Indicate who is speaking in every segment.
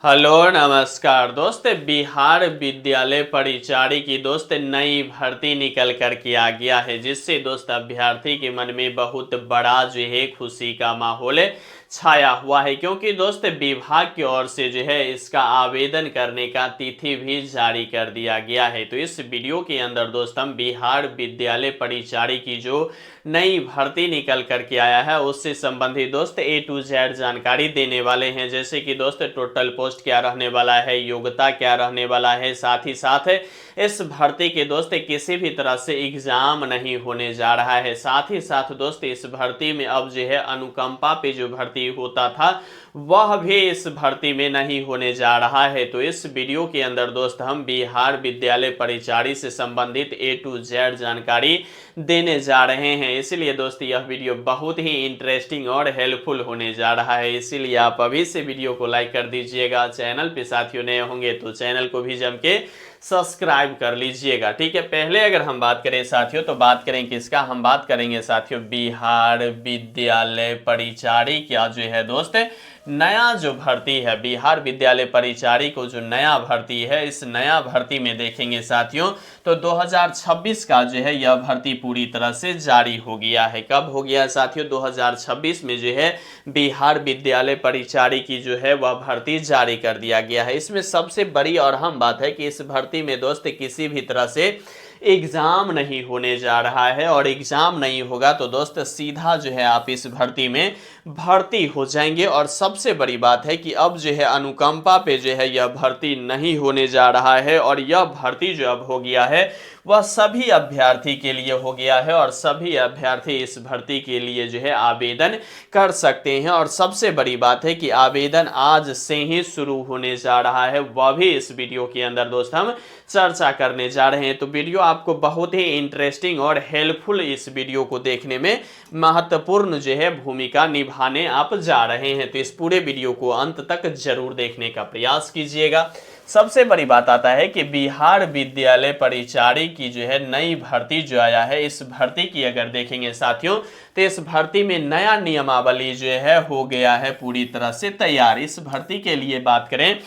Speaker 1: Hello नमस्कार दोस्त। बिहार विद्यालय परिचारी की दोस्त नई भर्ती निकल कर के आ गया है, जिससे दोस्त अभ्यर्थी के मन में बहुत बड़ा जो है खुशी का माहौल छाया हुआ है, क्योंकि दोस्त विभाग की ओर से जो है इसका आवेदन करने का तिथि भी जारी कर दिया गया है। तो इस वीडियो के अंदर दोस्त हम बिहार विद्यालय परिचारी की जो नई भर्ती निकल करके आया है उससे संबंधित दोस्त A to Z जानकारी देने वाले हैं। जैसे कि दोस्त टोटल पोस्ट क्या रहने वाला है, योग्यता क्या रहने वाला है, साथ ही साथ इस भर्ती के दोस्त किसी भी तरह से एग्जाम नहीं होने जा रहा है। साथ ही साथ दोस्त इस भर्ती में अब जो है अनुकंपा पे जो भर्ती होता था वह भी इस भर्ती में नहीं होने जा रहा है। तो इस वीडियो के अंदर दोस्त हम बिहार विद्यालय परिचारी से संबंधित A to Z जानकारी देने जा रहे हैं, इसलिए दोस्त यह वीडियो बहुत ही इंटरेस्टिंग और हेल्पफुल होने जा रहा है। इसीलिए आप अभी से वीडियो को लाइक कर दीजिएगा। चैनल पे साथियों नए होंगे तो चैनल को भी जम के सब्सक्राइब कर लीजिएगा, ठीक है। पहले अगर हम बात करें साथियों तो बात करें किसका, हम बात करेंगे साथियों बिहार विद्यालय परिचारी का जो है दोस्त नया जो भर्ती है। बिहार विद्यालय परिचारी को जो नया भर्ती है, इस नया भर्ती में देखेंगे साथियों तो 2026 का जो है यह भर्ती पूरी तरह से जारी हो गया है। कब हो गया साथियों? 2026 में जो है बिहार विद्यालय परिचारी की जो है वह भर्ती जारी कर दिया गया है। इसमें सबसे बड़ी और अहम बात है कि इस भर्ती में दोस्त किसी भी तरह से एग्जाम नहीं होने जा रहा है, और एग्जाम नहीं होगा तो दोस्त सीधा जो है आप इस भर्ती में भर्ती हो जाएंगे। और सबसे बड़ी बात है कि अब जो है अनुकंपा पे जो है यह भर्ती नहीं होने जा रहा है, और यह भर्ती जो अब हो गया है वह सभी अभ्यर्थी के लिए हो गया है, और सभी अभ्यर्थी इस भर्ती के लिए जो है आवेदन कर सकते हैं। और सबसे बड़ी बात है कि आवेदन आज से ही शुरू होने जा रहा है, वह भी इस वीडियो के अंदर दोस्त हम चर्चा करने जा रहे हैं। तो वीडियो आपको बहुत ही इंटरेस्टिंग और हेल्पफुल, इस वीडियो को देखने में महत्वपूर्ण जो है भूमिका निभाने आप जा रहे हैं। तो इस पूरे वीडियो को अंत तक जरूर देखने का प्रयास कीजिएगा। सबसे बड़ी बात आता है कि बिहार विद्यालय परिचारी की जो है नई भर्ती जो आया है, इस भर्ती की अगर देखेंगे साथियों तो इस भर्ती में नया नियमावली जो है हो गया है पूरी तरह से तैयार। इस भर्ती के लिए बात करें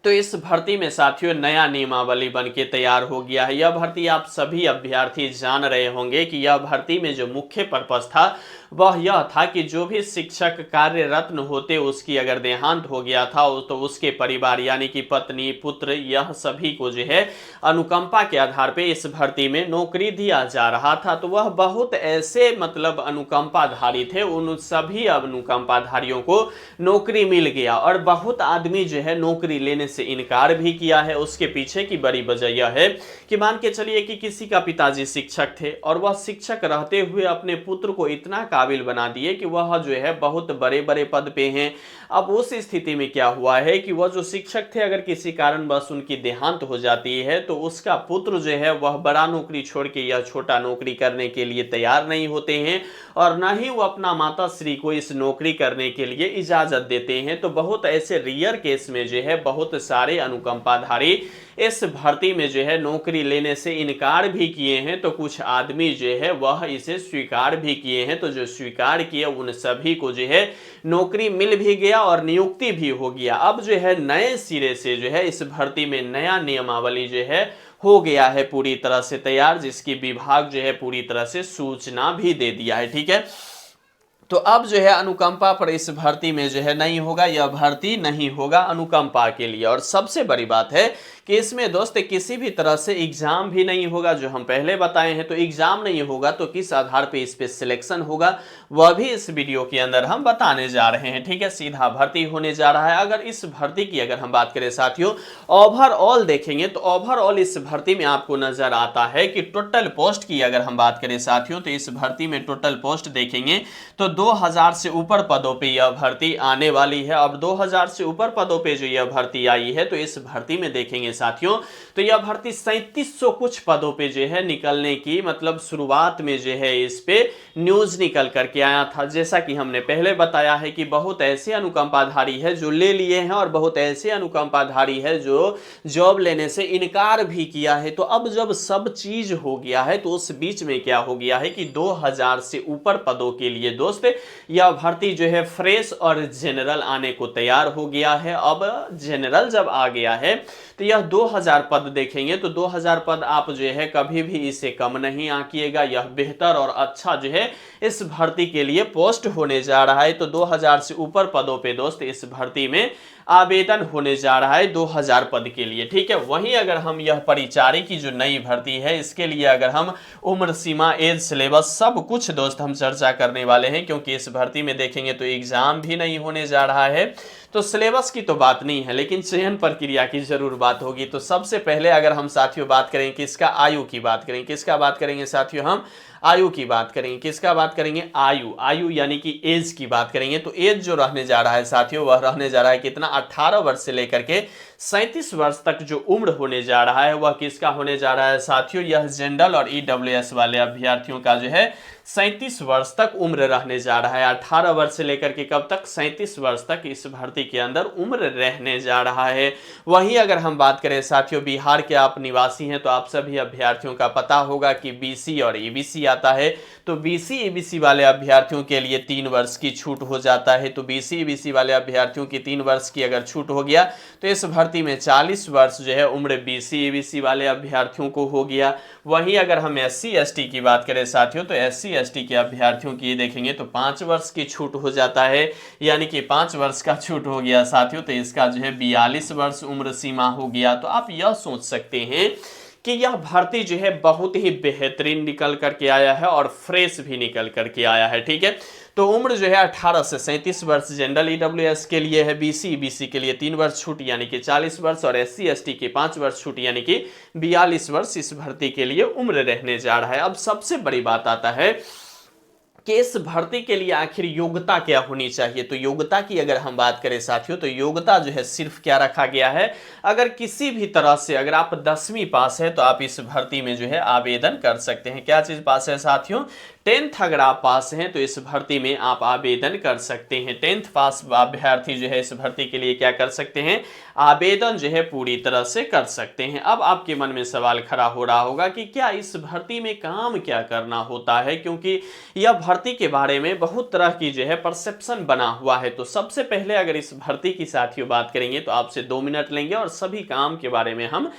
Speaker 1: तो इस भर्ती में साथियों नया नियमावली बनके तैयार हो गया है। यह भर्ती आप सभी अभ्यर्थी जान रहे होंगे कि यह भर्ती में जो मुख्य पर्पस था वह यह था कि जो भी शिक्षक कार्यरत होते उसकी अगर देहांत हो गया था तो उसके परिवार यानी कि पत्नी पुत्र यह सभी को जो है अनुकंपा के आधार पे इस भर्ती में नौकरी दिया जा रहा था। तो वह बहुत ऐसे मतलब अनुकंपाधारी थे, उन सभी अनुकंपाधारियों को नौकरी मिल गया, और बहुत आदमी जो है नौकरी लेने से इनकार भी किया है। उसके पीछे की बड़ी वजह यह है कि मान के चलिए कि किसी का पिताजी शिक्षक थे और वह शिक्षक रहते हुए अपने पुत्र को इतना काबिल बना दिए कि वह जो है बहुत बड़े बड़े पद पे हैं। अब उस स्थिति में क्या हुआ है कि वह जो शिक्षक थे अगर किसी कारणवश उनकी देहांत हो जाती है तो उसका पुत्र जो है वह बड़ा नौकरी छोड़ के यह छोटा नौकरी करने के लिए तैयार नहीं होते हैं, और न ही वो अपना माता श्री को इस नौकरी करने के लिए इजाजत देते हैं। तो बहुत ऐसे रियर केस में जो है बहुत सारे अनुकंपाधारी इस भर्ती में जो है नौकरी लेने से इनकार भी किए हैं, तो कुछ आदमी जो है वह इसे स्वीकार भी किए हैं। तो जो स्वीकार किए उन सभी को जो है नौकरी मिल भी गया और नियुक्ति भी हो गया। अब जो है नए सिरे से जो है इस भर्ती में नया नियमावली जो है हो गया है पूरी तरह से तैयार, जिसकी विभाग जो है पूरी तरह से सूचना भी दे दिया है, ठीक है। तो अब जो है अनुकंपा पर इस भर्ती में जो है नहीं होगा, यह भर्ती नहीं होगा अनुकंपा के लिए। और सबसे बड़ी बात है कि इसमें दोस्त किसी भी तरह से एग्जाम भी नहीं होगा, जो हम पहले बताए हैं। तो एग्जाम नहीं होगा तो किस आधार पे इस पे सिलेक्शन होगा वह भी इस वीडियो के अंदर हम बताने जा रहे हैं, ठीक है। सीधा भर्ती होने जा रहा है। अगर इस भर्ती की अगर हम बात करें साथियों ओवरऑल देखेंगे तो ओवरऑल इस भर्ती में आपको नजर आता है कि टोटल पोस्ट की अगर हम बात करें साथियों तो इस भर्ती में टोटल पोस्ट देखेंगे तो 2000 से ऊपर पदों पे यह भर्ती आने वाली है। अब 2000 से ऊपर पदों पे जो यह भर्ती आई है तो इस भर्ती में देखेंगे साथियों, तो यह भर्ती 3700 कुछ पदों पे जो है निकलने की मतलब शुरुआत में जो है इस पे न्यूज निकल करके आया था। जैसा कि हमने पहले बताया है कि बहुत ऐसे अनुकंपाधारी है जो ले लिए हैं और बहुत ऐसे अनुकंपाधारी है जो जॉब लेने से इनकार भी किया है। तो अब जब सब चीज हो गया है तो उस बीच में क्या हो गया है कि 2000 से ऊपर पदों के लिए दोस्त यह भर्ती जो है फ्रेश और जनरल आने को तैयार हो गया है। अब जनरल जब आ गया है तो यह 2000 पद देखेंगे तो 2000 पद आप जो है कभी भी इसे कम नहीं आंकिएगा। यह बेहतर और अच्छा जो है इस भर्ती के लिए पोस्ट होने जा रहा है। तो 2000 से ऊपर पदों पे दोस्त इस भर्ती में आवेदन होने जा रहा है 2000 पद के लिए, ठीक है। वहीं अगर हम यह परिचारी की जो नई भर्ती है इसके लिए अगर हम उम्र सीमा, एज, सिलेबस सब कुछ दोस्त हम चर्चा करने वाले हैं, क्योंकि इस भर्ती में देखेंगे तो एग्जाम भी नहीं होने जा रहा है। तो सिलेबस की तो बात नहीं है, लेकिन चयन प्रक्रिया की जरूर बात होगी। तो सबसे पहले अगर हम साथियों बात करें किसका, आयु की बात करें, किसका बात करेंगे साथियों, हम आयु की बात करेंगे। किसका बात करेंगे, आयु यानी कि एज की बात करेंगे। तो एज जो रहने जा रहा है साथियों वह रहने जा रहा है कितना, 18 वर्ष से लेकर के 37 वर्ष तक जो उम्र होने जा रहा है वह किसका होने जा रहा है साथियों, यह जनरल और ईडब्ल्यूएस वाले अभ्यर्थियों का जो है 37 वर्ष तक उम्र रहने जा रहा है। 18 वर्ष से लेकर के कब तक, 37 वर्ष तक इस भर्ती के अंदर उम्र रहने जा रहा है। वहीं अगर हम बात करें साथियों बिहार के आप निवासी हैं तो आप सभी अभ्यर्थियों का पता होगा कि बीसी और ईबीसी आता है। तो बीसी ईबीसी वाले अभ्यर्थियों के लिए 3 वर्ष की छूट हो जाता है। तो बीसी ईबीसी वाले अभ्यर्थियों की 3 वर्ष की अगर छूट हो गया तो इस भर्ती में 40 वर्ष जो है उम्र बीसी ईबीसी वाले अभ्यर्थियों को हो गया। वहीं अगर हम एससी एसटी की बात करें साथियों तो एससी एसटी के अभ्यर्थियों की देखेंगे तो 5 वर्ष की छूट हो जाता है, यानी कि 5 वर्ष का छूट हो गया साथियों। तो इसका जो है 42 वर्ष उम्र सीमा हो गया। तो आप यह सोच सकते हैं कि यह भर्ती जो है बहुत ही बेहतरीन निकल करके आया है और फ्रेश भी निकल करके आया है, ठीक है। तो उम्र जो है 18 से 37 वर्ष जनरल ईडब्ल्यूएस के लिए है, बीसी ईबीसी के लिए 3 वर्ष छूट यानी कि 40 वर्ष और एससी एसटी के 5 वर्ष छूट यानी कि 42 वर्ष इस भर्ती के लिए उम्र रहने जा रहा है। अब सबसे बड़ी बात आता है कि इस भर्ती के लिए आखिर योग्यता क्या होनी चाहिए। तो योग्यता की अगर हम बात करें साथियों तो योग्यता जो है सिर्फ क्या रखा गया है, अगर किसी भी तरह से अगर आप 10वीं पास है तो आप इस भर्ती में जो है आवेदन कर सकते हैं। क्या चीज पास है साथियों, 10th अगर आप पास हैं तो इस भर्ती में आप आवेदन कर सकते हैं। 10th पास अभ्यर्थी जो है इस भर्ती के लिए क्या कर सकते हैं, आवेदन जो है पूरी तरह से कर सकते हैं। अब आपके मन में सवाल खड़ा हो रहा होगा कि क्या इस भर्ती में काम क्या करना होता है, क्योंकि यह भर्ती के बारे में बहुत तरह की जो है परसेप्शन बना हुआ है। तो सबसे पहले अगर इस भर्ती की साथियों बात करेंगे तो आपसे 2 मिनट लेंगे और सभी काम के बारे में हम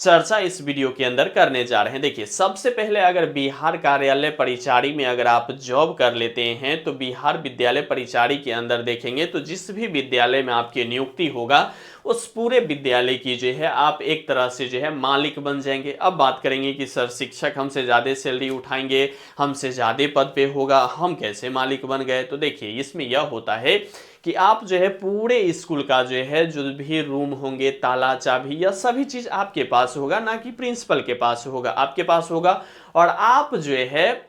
Speaker 1: चर्चा इस वीडियो के अंदर करने जा रहे हैं। देखिए सबसे पहले अगर बिहार कार्यालय परिचारी में अगर आप जॉब कर लेते हैं तो बिहार विद्यालय परिचारी के अंदर देखेंगे तो जिस भी विद्यालय में आपकी नियुक्ति होगा उस पूरे विद्यालय की जो है आप एक तरह से जो है मालिक बन जाएंगे। अब बात करेंगे कि सर शिक्षक हमसे ज़्यादा सैलरी उठाएंगे, हमसे ज़्यादा पद पे होगा, हम कैसे मालिक बन गए। तो देखिए इसमें यह होता है कि आप जो है पूरे स्कूल का जो है जो भी रूम होंगे, ताला चाबी या सभी चीज़ आपके पास होगा, ना कि प्रिंसिपल के पास होगा, आपके पास होगा। और आप जो है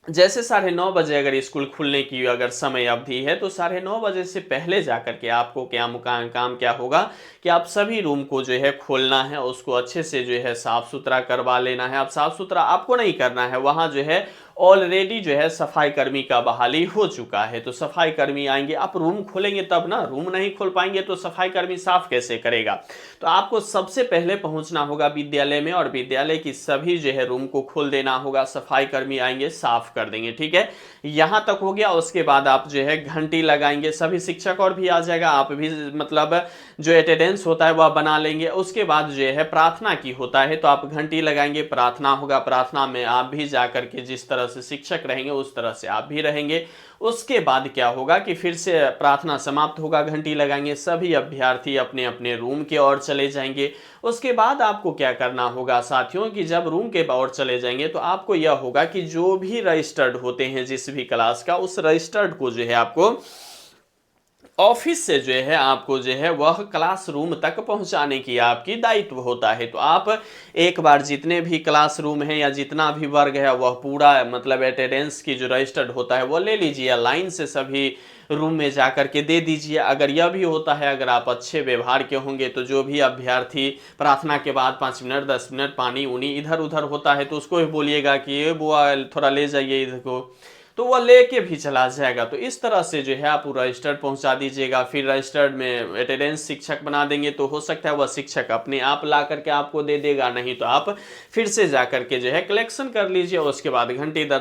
Speaker 1: जैसे 9:30 बजे अगर स्कूल खुलने की अगर समय अवधि है तो 9:30 बजे से पहले जाकर के आपको क्या काम क्या होगा कि आप सभी रूम को जो है खोलना है, उसको अच्छे से जो है साफ सुथरा करवा लेना है। अब साफ सुथरा आपको नहीं करना है, वहाँ जो है ऑलरेडी जो है सफाई कर्मी का बहाली हो चुका है। तो सफाई कर्मी आएंगे, आप रूम खोलेंगे तब ना, रूम नहीं खोल पाएंगे तो सफाई कर्मी साफ कैसे करेगा। तो आपको सबसे पहले पहुंचना होगा विद्यालय में और विद्यालय की सभी जो है रूम को खोल देना होगा, सफाई कर्मी आएंगे साफ कर देंगे, ठीक है। यहाँ तक हो गया। उसके बाद आप जो है घंटी लगाएंगे, सभी शिक्षक और भी आ जाएगा, आप भी मतलब जो अटेंडेंस होता है वह बना लेंगे। उसके बाद जो है प्रार्थना की होता है तो आप घंटी लगाएंगे, प्रार्थना होगा, प्रार्थना में आप भी जाकर के जिस तरह से शिक्षक रहेंगे उस तरह से आप भी रहेंगे। उसके बाद क्या होगा कि फिर से प्रार्थना समाप्त होगा, घंटी लगाएंगे, सभी अभ्यर्थी अपने अपने रूम की ओर चले जाएंगे। उसके बाद आपको क्या करना होगा साथियों कि जब रूम के ओर चले जाएंगे तो आपको यह होगा कि जो भी रजिस्टर्ड होते हैं जिस भी क्लास का, उस रजिस्टर्ड को जो है आपको ऑफिस से जो है आपको जो है वह क्लासरूम तक पहुंचाने की आपकी दायित्व होता है। तो आप एक बार जितने भी क्लासरूम है या जितना भी वर्ग है वह पूरा मतलब अटेंडेंस की जो रजिस्टर्ड होता है वो ले लीजिए, लाइन से सभी रूम में जा कर के दे दीजिए। अगर यह भी होता है, अगर आप अच्छे व्यवहार के होंगे तो जो भी अभ्यर्थी प्रार्थना के बाद 5 मिनट 10 मिनट पानी उनी इधर उधर होता है तो उसको भी बोलिएगा कि ये बुआ थोड़ा ले जाइए इधर को, तो वह लेके भी चला जाएगा। तो इस तरह से जो है आप रजिस्टर्ड पहुंचा दीजिएगा। फिर रजिस्टर्ड में अटेंडेंस शिक्षक बना देंगे तो हो सकता है वह शिक्षक अपने आप ला करके आपको दे देगा, नहीं तो आप फिर से जा करके जो है कलेक्शन कर लीजिए। उसके बाद घंटी दर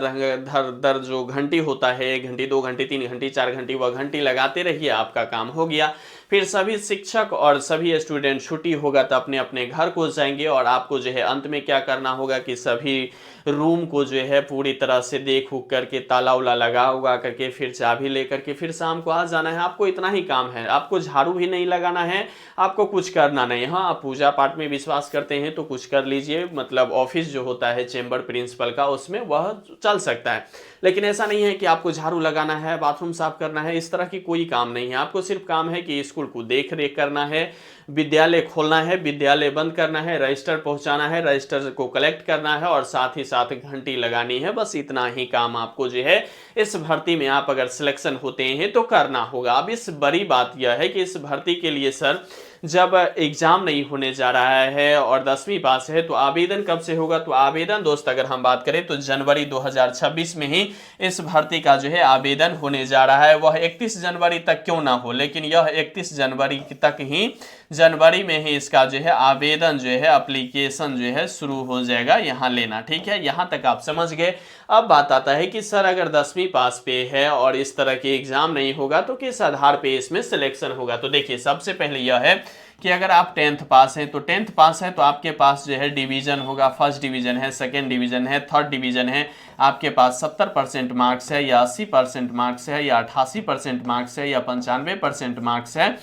Speaker 1: दर जो घंटी होता है, 1 घंटी 2 घंटी 3 घंटी 4 घंटी, वह घंटी लगाते रहिए, आपका काम हो गया। फिर सभी शिक्षक और सभी स्टूडेंट छुट्टी होगा तो अपने अपने घर को जाएंगे। और आपको जो है अंत में क्या करना होगा कि सभी रूम को जो है पूरी तरह से देख उख करके ताला उला लगा उगा करके फिर चाबी लेकर के फिर शाम को आ जाना है। आपको इतना ही काम है, आपको झाड़ू भी नहीं लगाना है, आपको कुछ करना नहीं। हाँ, आप पूजा पाठ में विश्वास करते हैं तो कुछ कर लीजिए, मतलब ऑफिस जो होता है चेंबर प्रिंसिपल का उसमें वह चल सकता है, लेकिन ऐसा नहीं है कि आपको झाड़ू लगाना है, बाथरूम साफ करना है, इस तरह की कोई काम नहीं है। आपको सिर्फ काम है कि स्कूल को देख रेख करना है, विद्यालय खोलना है, विद्यालय बंद करना है, रजिस्टर पहुंचाना है, रजिस्टर को कलेक्ट करना है और साथ ही साथ घंटी लगानी है। बस इतना ही काम आपको जो है इस भर्ती में आप अगर सिलेक्शन होते हैं तो करना होगा। अब इस बड़ी बात यह है कि इस भर्ती के लिए सर जब एग्जाम नहीं होने जा रहा है और 10वीं पास है तो आवेदन कब से होगा? तो आवेदन दोस्त अगर हम बात करें तो जनवरी 2026 में ही इस भर्ती का जो है आवेदन होने जा रहा है। वह 31 जनवरी तक क्यों ना हो, लेकिन यह 31 जनवरी तक ही, जनवरी में ही इसका जो है आवेदन जो है एप्लीकेशन जो है शुरू हो जाएगा यहाँ लेना। ठीक है, यहाँ तक आप समझ गए। अब बात आता है कि सर अगर 10वीं पास पे है और इस तरह के एग्जाम नहीं होगा तो किस आधार पे इसमें सिलेक्शन होगा? तो देखिए, सबसे पहले यह है कि अगर आप 10th पास हैं तो 10th पास है तो आपके पास जो है डिवीजन होगा, फर्स्ट डिवीजन है, सेकेंड डिवीजन है, थर्ड डिवीजन है, आपके पास 70% मार्क्स है या 80% मार्क्स है या 88% मार्क्स है या 95% मार्क्स है।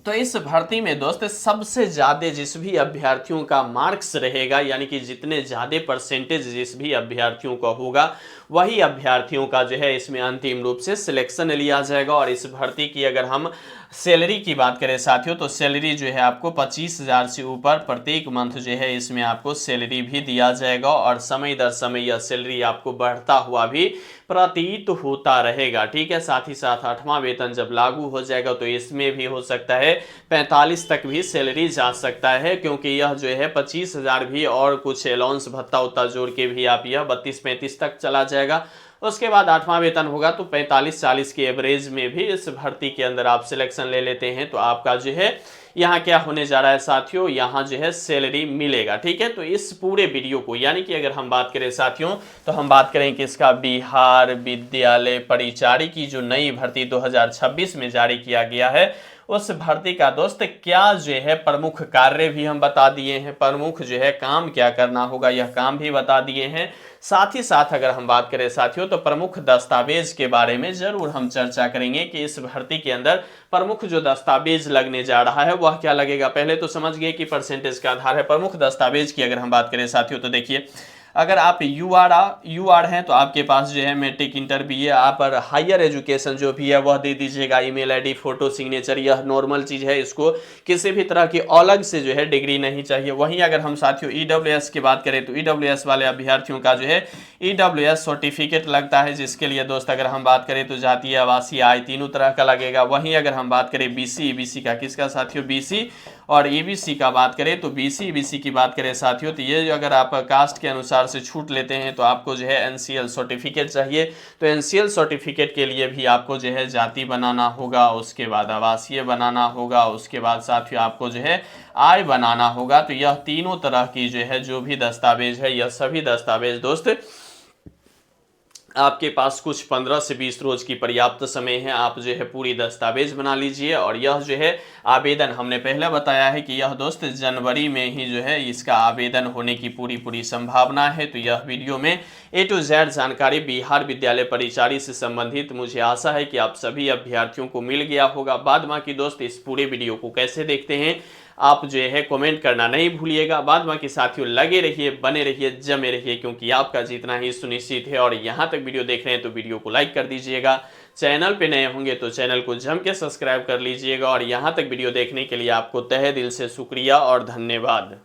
Speaker 1: तो इस भर्ती में दोस्त सबसे ज्यादा जिस भी अभ्यर्थियों का मार्क्स रहेगा, यानी कि जितने ज्यादा परसेंटेज जिस भी अभ्यर्थियों का होगा वही अभ्यर्थियों का जो है इसमें अंतिम रूप से सिलेक्शन लिया जाएगा। और इस भर्ती की अगर हम सैलरी की बात करें साथियों तो सैलरी जो है आपको 25,000 से ऊपर प्रत्येक मंथ जो है इसमें आपको सैलरी भी दिया जाएगा और समय दर समय यह सैलरी आपको बढ़ता हुआ भी प्रतीत होता रहेगा। ठीक है, साथ ही साथ 8वां वेतन जब लागू हो जाएगा तो इसमें भी हो सकता है 45 तक भी सैलरी जा सकता है, क्योंकि यह जो है 25,000 भी और कुछ अलाउंस भत्ता उत्ता जोड़ के भी आप यह 32-35 तक चला जाएगा। उसके बाद 8वां वेतन होगा तो 45-40 के एवरेज में भी इस भर्ती के अंदर आप सिलेक्शन ले लेते हैं तो आपका जो है यहाँ क्या होने जा रहा है साथियों, यहाँ जो है सैलरी मिलेगा। ठीक है, तो इस पूरे वीडियो को, यानी कि अगर हम बात करें साथियों तो हम बात करें कि इसका बिहार विद्यालय परिचारी की जो नई भर्ती 2026 में जारी किया गया है उस भर्ती का दोस्त क्या जो है प्रमुख कार्य भी हम बता दिए हैं, प्रमुख जो है काम क्या करना होगा यह काम भी बता दिए हैं। साथ ही साथ अगर हम बात करें साथियों तो प्रमुख दस्तावेज के बारे में जरूर हम चर्चा करेंगे कि इस भर्ती के अंदर प्रमुख जो दस्तावेज लगने जा रहा है वह क्या लगेगा। पहले तो समझ गए कि परसेंटेज का आधार है। प्रमुख दस्तावेज की अगर हम बात करें साथियों तो देखिए, अगर आप यूआर हैं तो आपके पास जो है मैट्रिक इंटर बीए, आप हायर एजुकेशन जो भी है वह दे दीजिएगा, ईमेल आईडी फोटो सिग्नेचर, यह नॉर्मल चीज है, इसको किसी भी तरह की अलग से जो है डिग्री नहीं चाहिए। वहीं अगर हम साथियों ईडब्ल्यूएस की बात करें तो ईडब्ल्यूएस वाले अभ्यर्थियों का जो है ईडब्ल्यूएस सर्टिफिकेट लगता है, जिसके लिए दोस्त अगर हम बात करें तो जातीय आवासीय आय तीनों तरह का लगेगा। वहीं अगर हम बात करें बीसी का किसका साथियों, बीसी और ईबीसी का बात करें तो बीसी की बात करें साथियों तो ये अगर आप कास्ट के अनुसार से छूट लेते हैं तो आपको जो है एनसीएल सर्टिफिकेट चाहिए। तो एनसीएल सर्टिफिकेट के लिए भी आपको जो है जाति बनाना होगा, उसके बाद आवासीय बनाना होगा, उसके बाद साथियों आपको जो है आय बनाना होगा। तो यह तीनों तरह की जो है जो भी दस्तावेज है यह सभी दस्तावेज दोस्त आपके पास कुछ 15 से 20 रोज की पर्याप्त समय है, आप जो है पूरी दस्तावेज बना लीजिए। और यह जो है आवेदन हमने पहले बताया है कि यह दोस्त जनवरी में ही जो है इसका आवेदन होने की पूरी संभावना है। तो यह वीडियो में A to Z जानकारी बिहार विद्यालय परिचारी से संबंधित मुझे आशा है कि आप सभी अभ्यर्थियों को मिल गया होगा। बाद बाकी दोस्त इस पूरे वीडियो को कैसे देखते हैं आप जो है कमेंट करना नहीं भूलिएगा। बाद बाकी साथियों लगे रहिए, बने रहिए, जमे रहिए, क्योंकि आपका जीतना ही सुनिश्चित है। और यहाँ तक वीडियो देख रहे हैं तो वीडियो को लाइक कर दीजिएगा, चैनल पे नए होंगे तो चैनल को जम के सब्सक्राइब कर लीजिएगा। और यहाँ तक वीडियो देखने के लिए आपको तहे दिल से शुक्रिया और धन्यवाद।